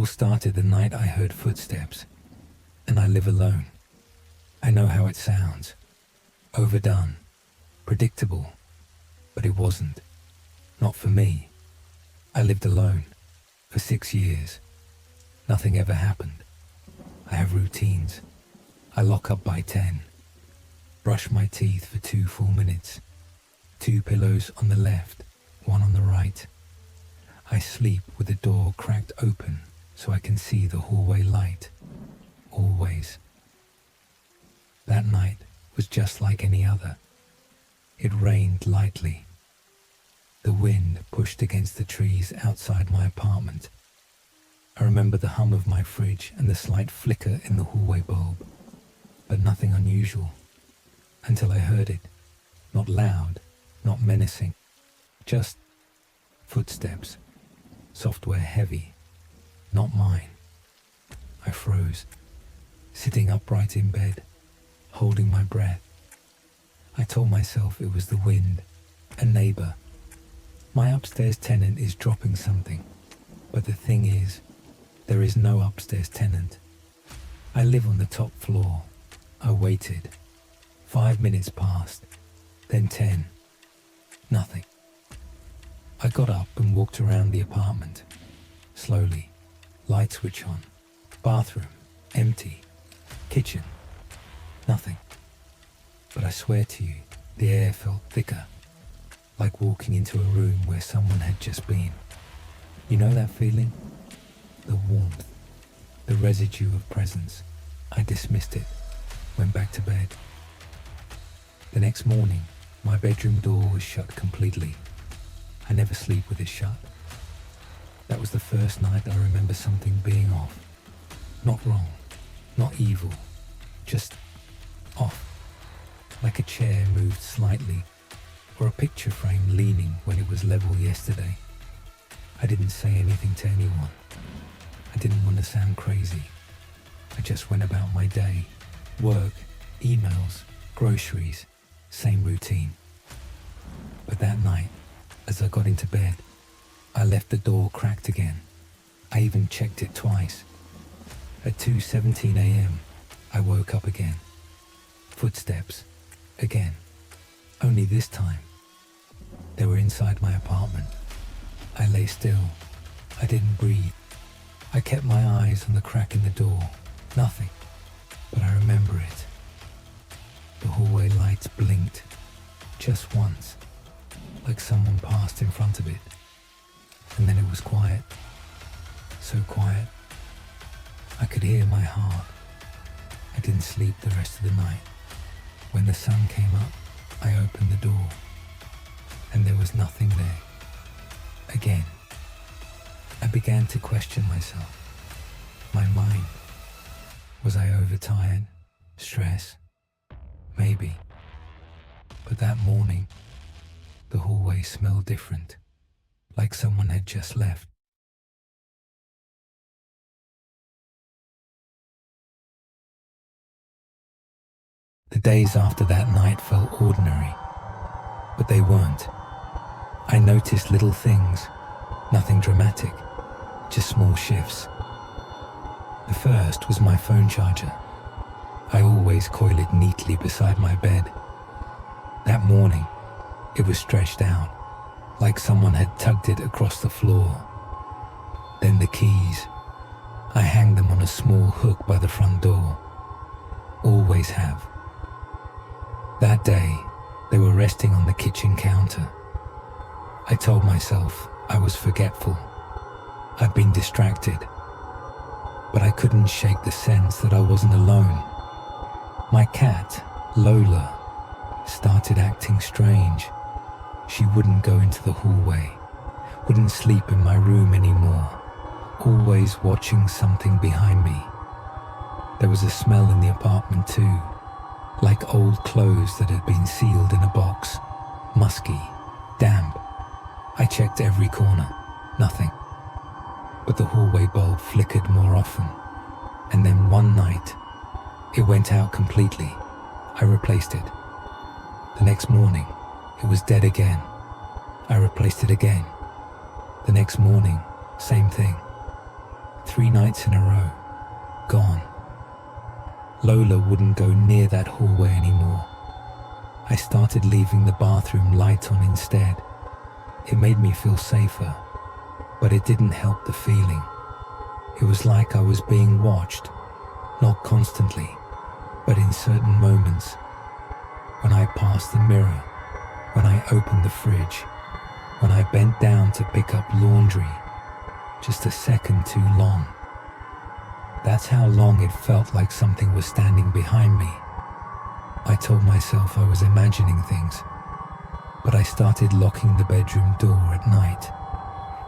started the night I heard footsteps, and I live alone. I know how it sounds. Overdone, predictable, but it wasn't. Not for me. I lived alone for 6 years. Nothing ever happened. I have routines. I lock up by 10. Brush my teeth for 2 full minutes. 2 pillows on the left, 1 on the right. I sleep with the door cracked open so I can see the hallway light. Always. That night was just like any other. It rained lightly. The wind pushed against the trees outside my apartment. I remember the hum of my fridge and the slight flicker in the hallway bulb, but nothing unusual, until I heard it. Not loud, not menacing, just footsteps, software heavy, not mine. I froze, sitting upright in bed, holding my breath. I told myself it was the wind, a neighbor. My upstairs tenant is dropping something, but the thing is, there is no upstairs tenant. I live on the top floor. I waited. 5 minutes passed, then 10. Nothing. I got up and walked around the apartment. Slowly. Light switch on. Bathroom. Empty. Kitchen. Nothing. But I swear to you, the air felt thicker, like walking into a room where someone had just been. You know that feeling? The warmth, the residue of presence. I dismissed it, went back to bed. The next morning, my bedroom door was shut completely. I never sleep with it shut. That was the first night I remember something being off. Not wrong, not evil, just off. Like a chair moved slightly, or a picture frame leaning when it was level yesterday. I didn't say anything to anyone. I didn't want to sound crazy. I just went about my day. Work, emails, groceries, same routine. But that night, as I got into bed, I left the door cracked again. I even checked it twice. At 2:17 a.m., I woke up again. Footsteps, again. Only this time, they were inside my apartment. I lay still. I didn't breathe. I kept my eyes on the crack in the door. Nothing. But I remember it. The hallway lights blinked. Just once. Like someone passed in front of it. And then it was quiet. So quiet. I could hear my heart. I didn't sleep the rest of the night. When the sun came up, I opened the door. And there was nothing there. Again. I began to question myself. My mind. Was I overtired? Stress? Maybe. But that morning, the hallway smelled different, like someone had just left. The days after that night felt ordinary, but they weren't. I noticed little things, nothing dramatic, just small shifts. The first was my phone charger. I always coil it neatly beside my bed. That morning, it was stretched out, like someone had tugged it across the floor. Then the keys. I hang them on a small hook by the front door. Always have. That day, they were resting on the kitchen counter. I told myself I was forgetful. I'd been distracted. But I couldn't shake the sense that I wasn't alone. My cat, Lola, started acting strange. She wouldn't go into the hallway, wouldn't sleep in my room anymore, always watching something behind me. There was a smell in the apartment too, like old clothes that had been sealed in a box, musky, damp. I checked every corner, nothing. But the hallway bulb flickered more often, and then one night, it went out completely. I replaced it. The next morning, it was dead again. I replaced it again. The next morning, same thing. 3 nights in a row. Gone. Lola wouldn't go near that hallway anymore. I started leaving the bathroom light on instead. It made me feel safer, but it didn't help the feeling. It was like I was being watched, not constantly, but in certain moments. When I passed the mirror, when I opened the fridge, when I bent down to pick up laundry, just a second too long. That's how long it felt like something was standing behind me. I told myself I was imagining things, but I started locking the bedroom door at night.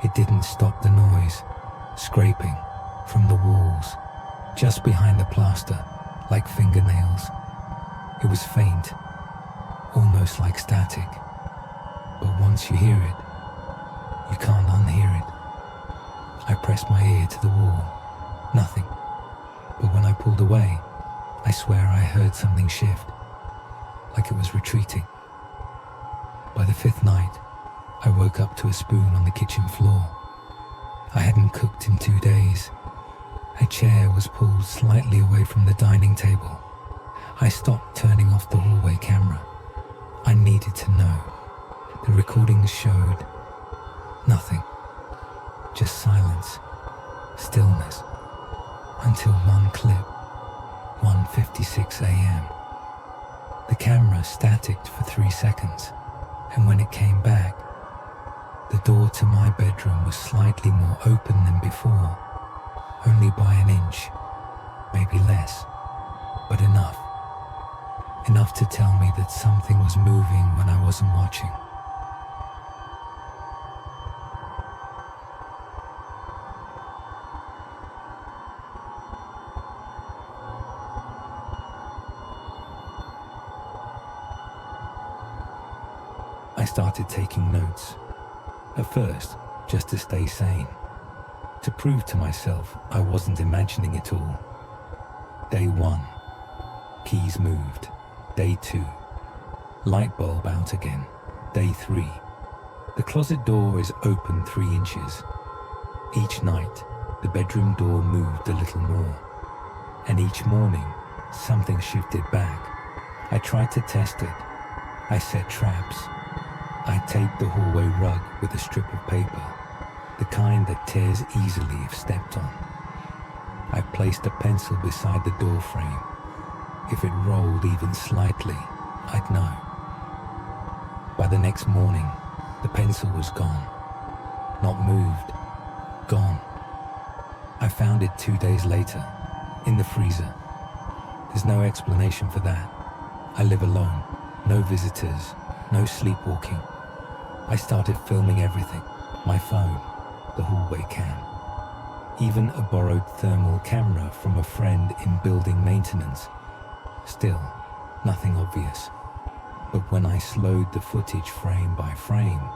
It didn't stop the noise, scraping from the walls, just behind the plaster, like fingernails. It was faint, almost like static, but once you hear it, you can't unhear it. I pressed my ear to the wall. Nothing. But when I pulled away, I swear I heard something shift, like it was retreating. By the 5th night, I woke up to a spoon on the kitchen floor. I hadn't cooked in 2 days. A chair was pulled slightly away from the dining table. I stopped turning off the hallway camera. I needed to know. The recordings showed nothing. Just silence, stillness, until one clip, 1:56 a.m. The camera staticked for 3 seconds, and when it came back, the door to my bedroom was slightly more open than before, only by an inch, maybe less, but enough. Enough to tell me that something was moving when I wasn't watching. I started taking notes. At first, just to stay sane. To prove to myself I wasn't imagining it all. Day 1. Keys moved. Day 2. Light bulb out again. Day 3. The closet door is open 3 inches. Each night, the bedroom door moved a little more. And each morning, something shifted back. I tried to test it. I set traps. I taped the hallway rug with a strip of paper, the kind that tears easily if stepped on. I placed a pencil beside the door frame. If it rolled even slightly, I'd know. By the next morning, the pencil was gone. Not moved. Gone. I found it 2 days later, in the freezer. There's no explanation for that. I live alone. No visitors. No sleepwalking. I started filming everything. My phone, the hallway cam. Even a borrowed thermal camera from a friend in building maintenance. Still, nothing obvious. But when I slowed the footage frame by frame,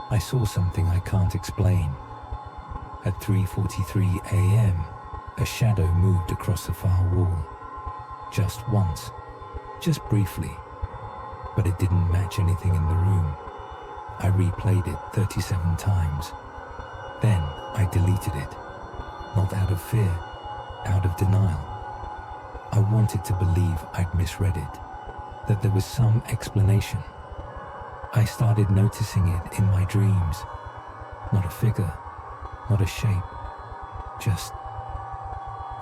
I saw something I can't explain. At 3:43 a.m., a shadow moved across the far wall. Just once. Just briefly. But it didn't match anything in the room. I replayed it 37 times. Then I deleted it. Not out of fear, out of denial. I wanted to believe I'd misread it, that there was some explanation. I started noticing it in my dreams. Not a figure, not a shape, just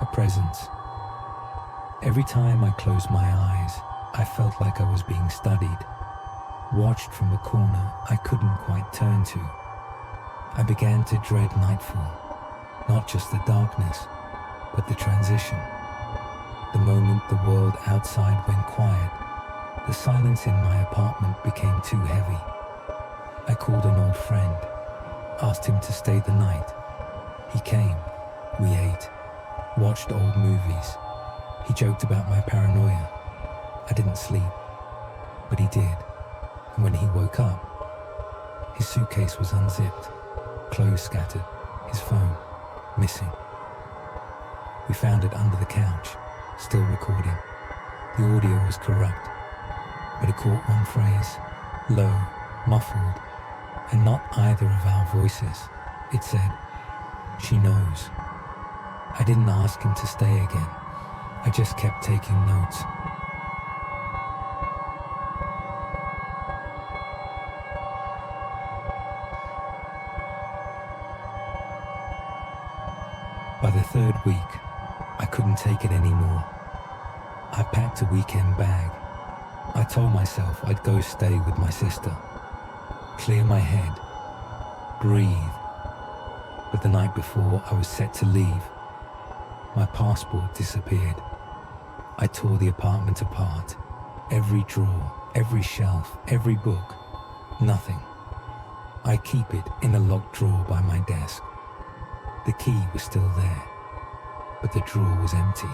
a presence. Every time I closed my eyes, I felt like I was being studied, watched from a corner I couldn't quite turn to. I began to dread nightfall, not just the darkness, but the transition. The moment the world outside went quiet, the silence in my apartment became too heavy. I called an old friend, asked him to stay the night. He came, we ate, watched old movies. He joked about my paranoia. I didn't sleep, but he did. And when he woke up, his suitcase was unzipped, clothes scattered, his phone missing. We found it under the couch, still recording. The audio was corrupt, but it caught one phrase, low, muffled, and not either of our voices. It said, "She knows." I didn't ask him to stay again. I just kept taking notes. By the third week, I couldn't take it anymore. I packed a weekend bag. I told myself I'd go stay with my sister, clear my head, breathe. But the night before I was set to leave, my passport disappeared. I tore the apartment apart. Every drawer, every shelf, every book, nothing. I keep it in a locked drawer by my desk. The key was still there, but the drawer was empty.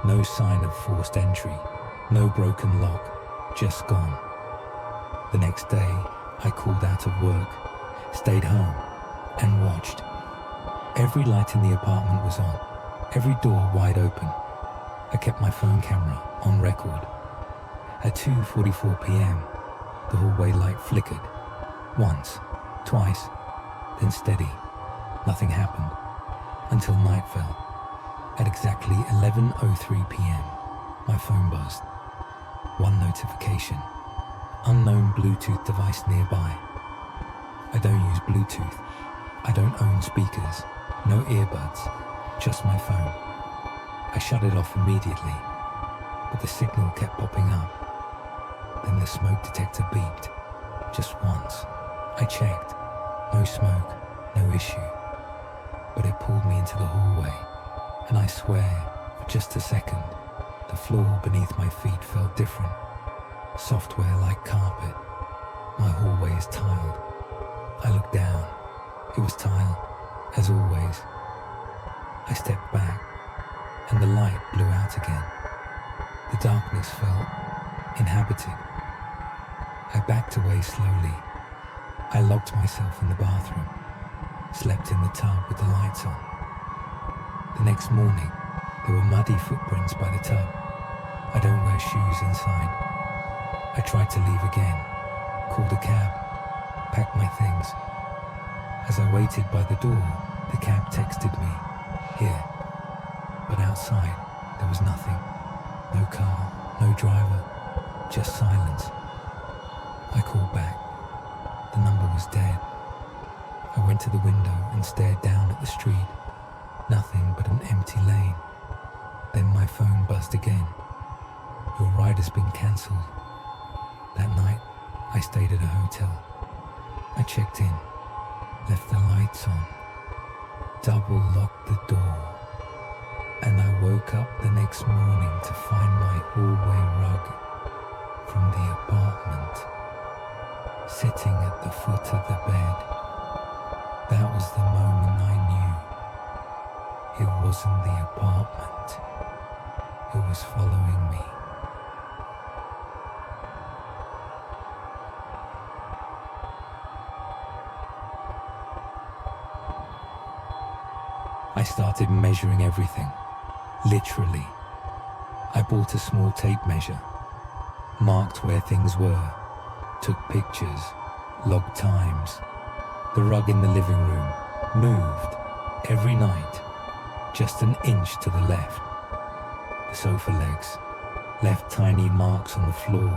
No sign of forced entry, no broken lock, just gone. The next day, I called out of work, stayed home, and watched. Every light in the apartment was on, every door wide open. I kept my phone camera on record. At 2:44 p.m., the hallway light flickered. Once, twice, then steady. Nothing happened until night fell. At exactly 11:03 p.m., my phone buzzed. One notification. Unknown Bluetooth device nearby. I don't use Bluetooth. I don't own speakers. No earbuds. Just my phone. I shut it off immediately, but the signal kept popping up. Then the smoke detector beeped. Just once. I checked. No smoke. No issue. But it pulled me into the hallway, and I swear, for just a second, the floor beneath my feet felt different. Software like carpet. My hallway is tiled. I looked down. It was tile, as always. I stepped back, and the light blew out again. The darkness felt inhabited. I backed away slowly. I locked myself in the bathroom, slept in the tub with the lights on. The next morning, there were muddy footprints by the tub. I don't wear shoes inside. I tried to leave again, called a cab, packed my things. As I waited by the door, the cab texted me, "Here." But outside, there was nothing. No car, no driver, just silence. I called back. The number was dead. I went to the window and stared down at the street. Nothing but an empty lane. Then my phone buzzed again. "Your ride has been cancelled." That night, I stayed at a hotel. I checked in, left the lights on, double locked the door, and I woke up the next morning to find my hallway rug from the apartment sitting at the foot of the bed. That was the moment I knew it wasn't the apartment, it was following me. I started measuring everything, literally. I bought a small tape measure, marked where things were, took pictures, logged times. The rug in the living room moved every night, just an inch to the left. The sofa legs left tiny marks on the floor,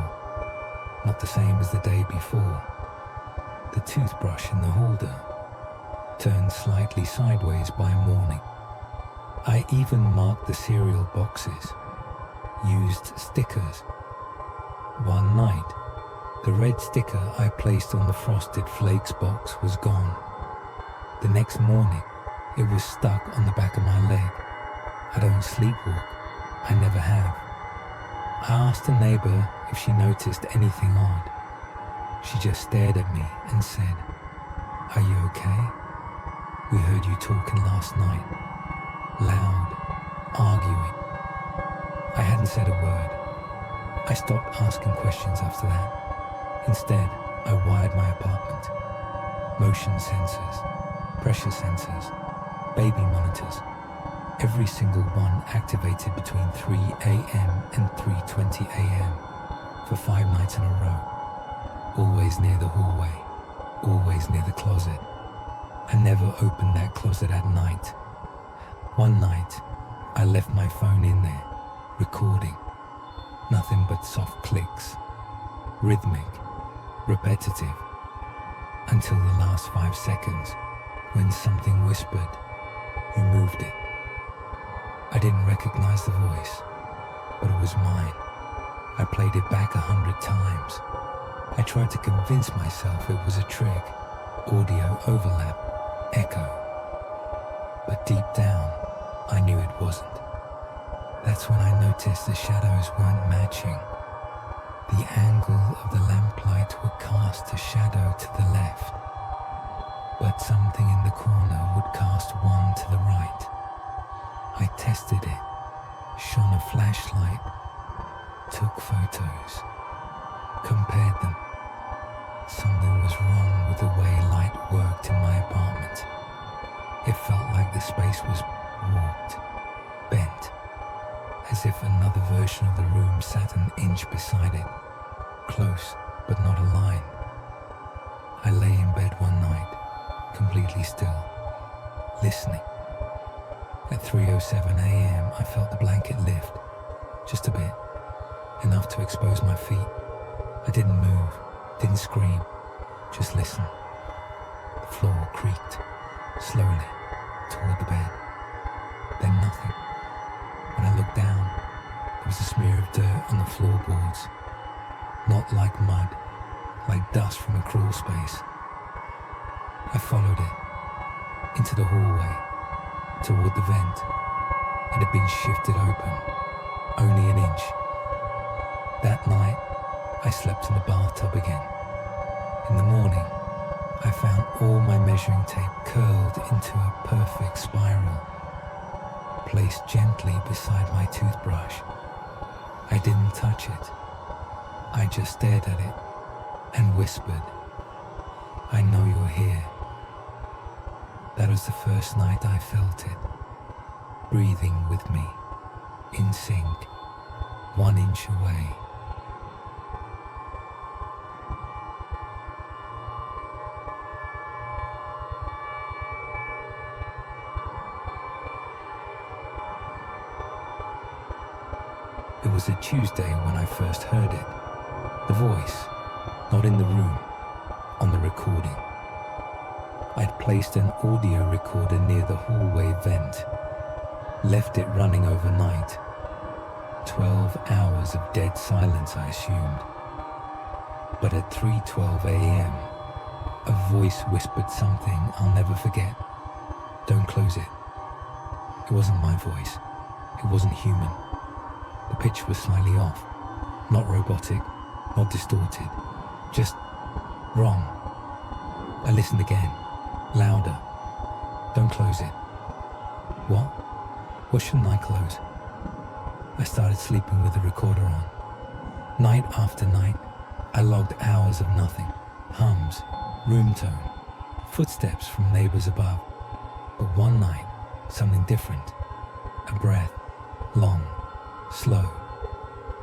not the same as the day before. The toothbrush in the holder turned slightly sideways by morning. I even marked the cereal boxes, used stickers. One night, the red sticker I placed on the Frosted Flakes box was gone. The next morning, it was stuck on the back of my leg. I don't sleepwalk. I never have. I asked a neighbor if she noticed anything odd. She just stared at me and said, "Are you okay? We heard you talking last night. Loud, arguing." I hadn't said a word. I stopped asking questions after that. Instead, I wired my apartment. Motion sensors, pressure sensors, baby monitors. Every single one activated between 3 a.m. and 3:20 a.m. for 5 nights in a row. Always near the hallway, always near the closet. I never opened that closet at night. One night, I left my phone in there, recording. Nothing but soft clicks, rhythmic, repetitive, until the last 5 seconds, when something whispered, "You moved it." I didn't recognize the voice, but it was mine. I played it back 100 times. I tried to convince myself it was a trick, audio overlap, echo. But deep down, I knew it wasn't. That's when I noticed the shadows weren't matching. The angle of the lamplight would cast a shadow to the left, but something in the corner would cast one to the right. I tested it, shone a flashlight, took photos, compared them. Something was wrong with the way light worked in my apartment. It felt like the space was warped, bent, as if another version of the room sat an inch beside it, close but not aligned. I lay in bed one night, completely still, listening. At 3:07 a.m. I felt the blanket lift, just a bit, enough to expose my feet. I didn't move, didn't scream, just listened. The floor creaked, slowly, toward the bed. Then nothing. When I looked down, there was a smear of dirt on the floorboards. Not like mud, like dust from a crawl space. I followed it, into the hallway, toward the vent. It had been shifted open, only an inch. That night, I slept in the bathtub again. In the morning, I found all my measuring tape curled into a perfect spiral, placed gently beside my toothbrush. I didn't touch it. I just stared at it and whispered, "I know you're here." That was the first night I felt it, breathing with me, in sync, 1 inch away. It was a Tuesday when I first heard it. The voice, not in the room, on the recording. I'd placed an audio recorder near the hallway vent, left it running overnight. 12 hours of dead silence, I assumed. But at 3:12 a.m., a voice whispered something I'll never forget. "Don't close it." It wasn't my voice. It wasn't human. The pitch was slightly off, not robotic, not distorted, just wrong. I listened again, louder. "Don't close it." "What? What shouldn't I close?" I started sleeping with the recorder on. Night after night, I logged hours of nothing, hums, room tone, footsteps from neighbors above. But one night, something different. A breath, long, slow,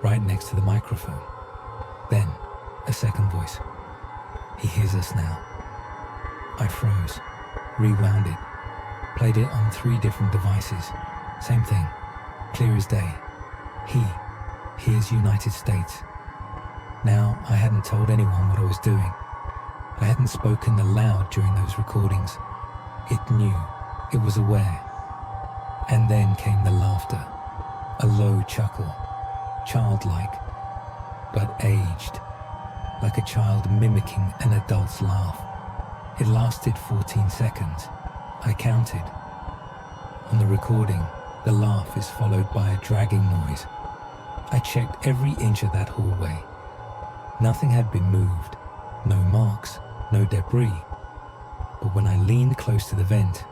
right next to the microphone. Then, a second voice. "He hears us now." I froze, rewound it, played it on 3 different devices. Same thing, clear as day. He hears United States. Now, I hadn't told anyone what I was doing. I hadn't spoken aloud during those recordings. It knew, it was aware. And then came the laughter, a low chuckle, childlike, but aged, like a child mimicking an adult's laugh. It lasted 14 seconds. I counted. On the recording, the laugh is followed by a dragging noise. I checked every inch of that hallway. Nothing had been moved, no marks, no debris. But when I leaned close to the vent,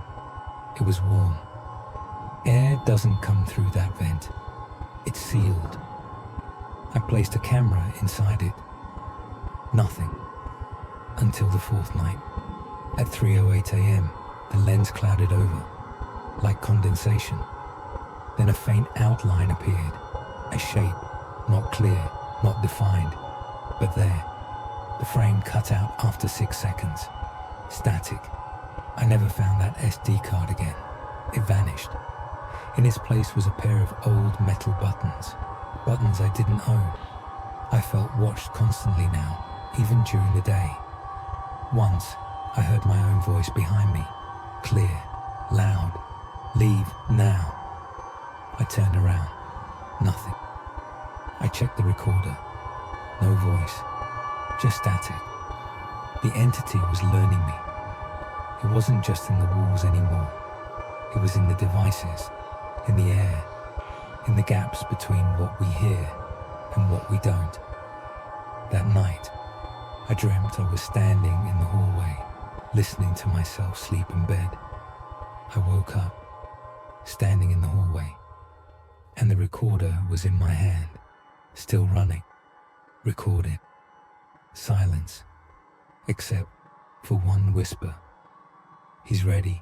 it was warm. Air doesn't come through that vent. It's sealed. I placed a camera inside it. Nothing. Until the 4th night. At 3:08 a.m., the lens clouded over, like condensation. Then a faint outline appeared. A shape, not clear, not defined, but there. The frame cut out after 6 seconds. Static. I never found that SD card again. It vanished. In its place was a pair of old metal buttons, buttons I didn't own. I felt watched constantly now, even during the day. Once, I heard my own voice behind me, clear, loud, "Leave now." I turned around. Nothing. I checked the recorder. No voice. Just static. The entity was learning me. It wasn't just in the walls anymore. It was in the devices, in the air, in the gaps between what we hear and what we don't. That night, I dreamt I was standing in the hallway, listening to myself sleep in bed. I woke up, standing in the hallway, and the recorder was in my hand, still running, recorded. Silence, except for one whisper. "He's ready."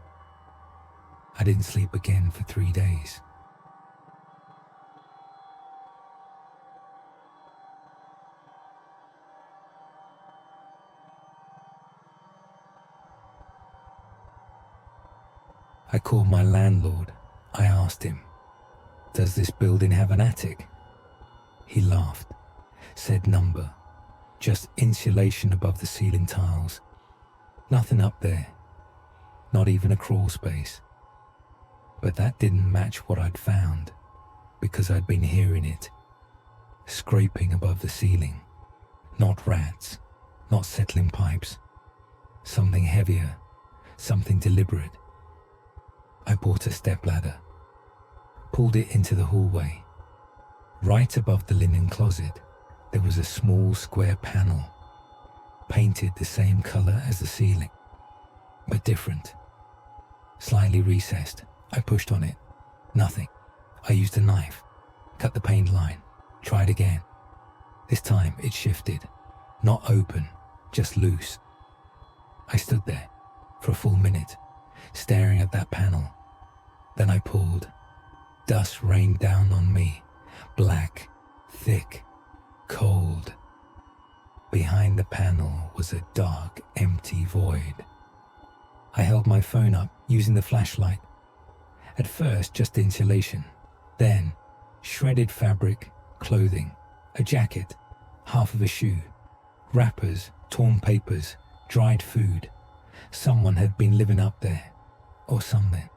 I didn't sleep again for 3 days. I called my landlord. I asked him, "Does this building have an attic?" He laughed, said number, just insulation above the ceiling tiles. Nothing up there, not even a crawl space. But that didn't match what I'd found, because I'd been hearing it, scraping above the ceiling. Not rats, not settling pipes. Something heavier, something deliberate. I bought a stepladder, pulled it into the hallway. Right above the linen closet, there was a small square panel, painted the same color as the ceiling, but different. Slightly recessed. I pushed on it. Nothing. I used a knife, cut the paint line, tried again. This time it shifted. Not open, just loose. I stood there for a full minute, staring at that panel. Then I pulled. Dust rained down on me, black, thick, cold. Behind the panel was a dark, empty void. I held my phone up using the flashlight. At first, just insulation. Then, shredded fabric, clothing, a jacket, half of a shoe, wrappers, torn papers, dried food. Someone had been living up there, or something.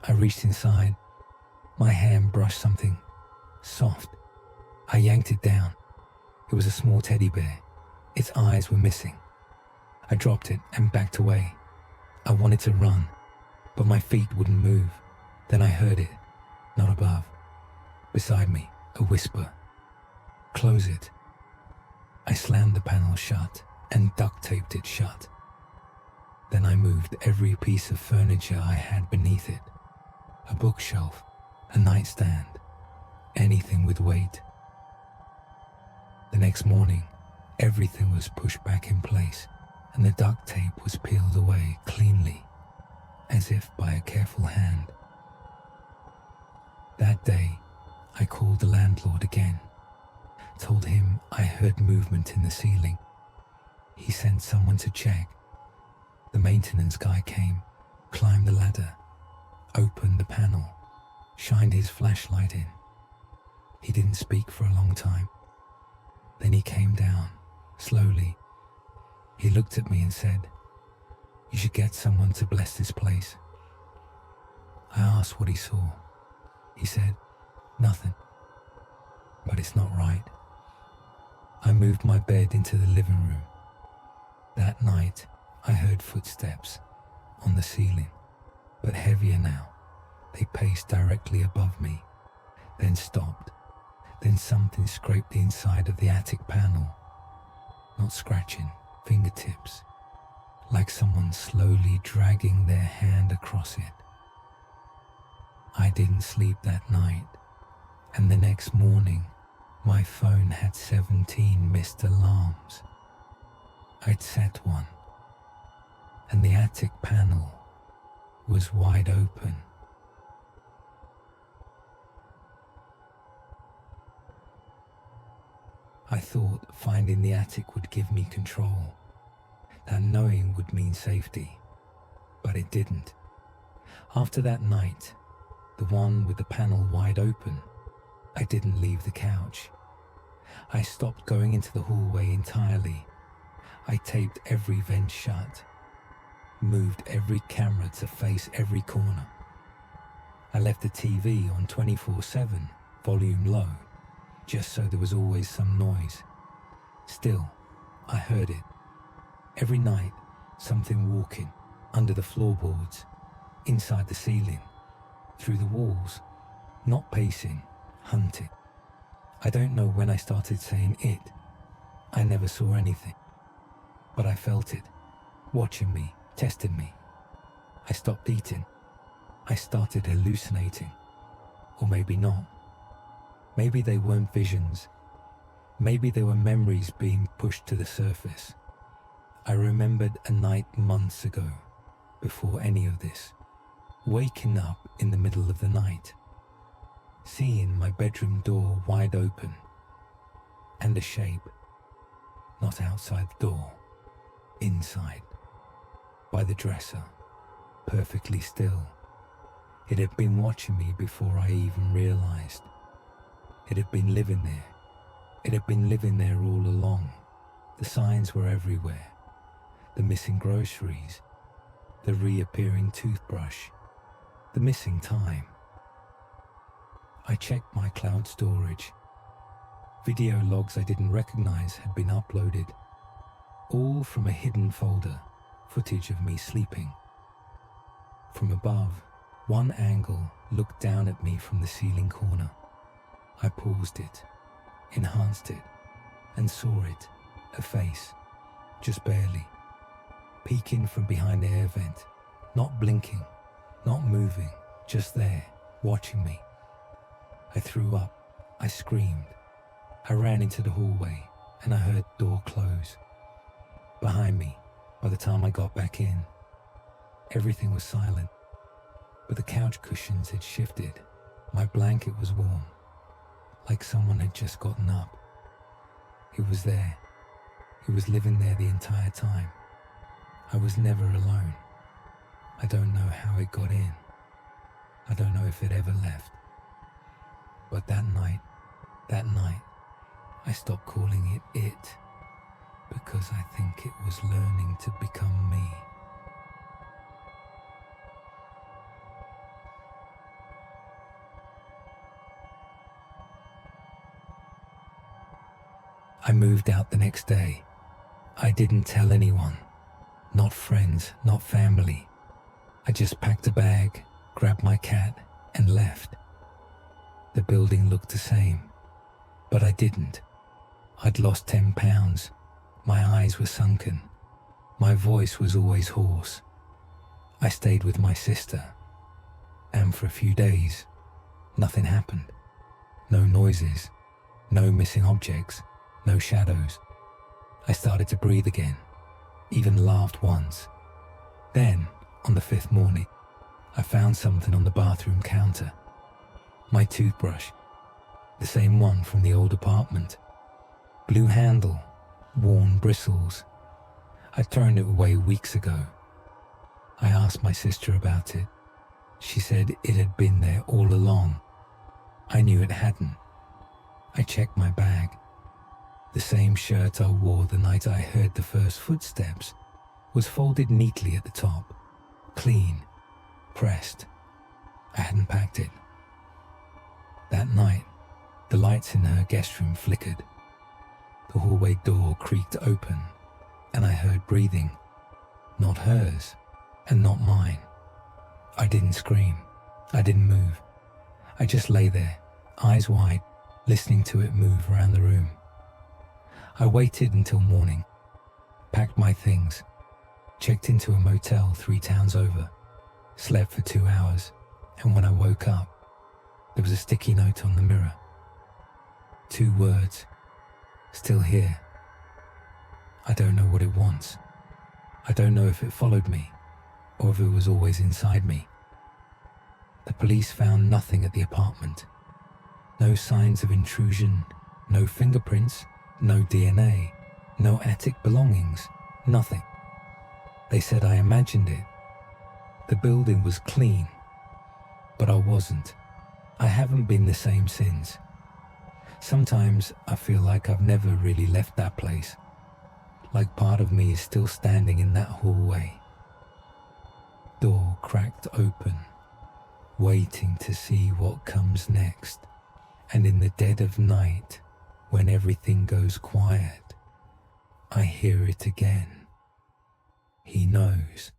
I reached inside. My hand brushed something soft. I yanked it down. It was a small teddy bear. Its eyes were missing. I dropped it and backed away. I wanted to run, but my feet wouldn't move. Then I heard it, not above. Beside me, a whisper. "Close it." I slammed the panel shut and duct taped it shut. Then I moved every piece of furniture I had beneath it. A bookshelf, a nightstand, anything with weight. The next morning, everything was pushed back in place and the duct tape was peeled away cleanly, as if by a careful hand. That day, I called the landlord again, told him I heard movement in the ceiling. He sent someone to check. The maintenance guy came, climbed the ladder, opened the panel, shined his flashlight in. He didn't speak for a long time. Then he came down, slowly. He looked at me and said, "You should get someone to bless this place." I asked what he saw. He said, "Nothing. But it's not right." I moved my bed into the living room. That night, I heard footsteps on the ceiling, but heavier now. They paced directly above me, then stopped. Then something scraped the inside of the attic panel. Not scratching, fingertips, like someone slowly dragging their hand across it. I didn't sleep that night, and the next morning, my phone had 17 missed alarms. I'd set one, and the attic panel was wide open. I thought finding the attic would give me control, that knowing would mean safety, but it didn't. After that night, the one with the panel wide open, I didn't leave the couch. I stopped going into the hallway entirely. I taped every vent shut, moved every camera to face every corner. I left the TV on 24/7, volume low, just so there was always some noise. Still, I heard it. Every night, something walking, under the floorboards, inside the ceiling, through the walls, not pacing, hunting. I don't know when I started saying it. I never saw anything. But I felt it, watching me, testing me. I stopped eating. I started hallucinating. Or maybe not. Maybe they weren't visions. Maybe they were memories being pushed to the surface. I remembered a night months ago, before any of this, waking up in the middle of the night, seeing my bedroom door wide open, and a shape, not outside the door, inside, by the dresser, perfectly still. It had been watching me before I even realized. It had been living there. It had been living there all along. The signs were everywhere. The missing groceries, the reappearing toothbrush, the missing time. I checked my cloud storage. Video logs I didn't recognize had been uploaded, all from a hidden folder, footage of me sleeping. From above, one angle looked down at me from the ceiling corner. I paused it, enhanced it, and saw it, a face, just barely, peeking from behind the air vent, not blinking, not moving, just there, watching me. I threw up, I screamed. I ran into the hallway and I heard the door close. Behind me, by the time I got back in, everything was silent, but the couch cushions had shifted. My blanket was warm, like someone had just gotten up. It was there. It was living there the entire time. I was never alone. I don't know how it got in. I don't know if it ever left. But that night, I stopped calling it, because I think it was learning to become me. I moved out the next day. I didn't tell anyone, not friends, not family. I just packed a bag, grabbed my cat, and left. The building looked the same, but I didn't. I'd lost 10 pounds. My eyes were sunken. My voice was always hoarse. I stayed with my sister, and for a few days, nothing happened. No noises, no missing objects, no shadows. I started to breathe again, even laughed once. Then, on the 5th morning, I found something on the bathroom counter. My toothbrush, the same one from the old apartment. Blue handle, worn bristles. I'd thrown it away weeks ago. I asked my sister about it. She said it had been there all along. I knew it hadn't. I checked my bag. The same shirt I wore the night I heard the first footsteps was folded neatly at the top, clean, pressed. I hadn't packed it. That night, the lights in her guest room flickered. The hallway door creaked open, and I heard breathing. Not hers, and not mine. I didn't scream. I didn't move. I just lay there, eyes wide, listening to it move around the room. I waited until morning, packed my things, checked into a motel 3 towns over, slept for 2 hours, and when I woke up, there was a sticky note on the mirror. 2 words, still here. I don't know what it wants. I don't know if it followed me, or if it was always inside me. The police found nothing at the apartment. No signs of intrusion, no fingerprints, no DNA, no attic belongings, nothing. They said I imagined it. The building was clean. But I wasn't. I haven't been the same since. Sometimes I feel like I've never really left that place. Like part of me is still standing in that hallway. Door cracked open, waiting to see what comes next. And in the dead of night, when everything goes quiet, I hear it again. He knows.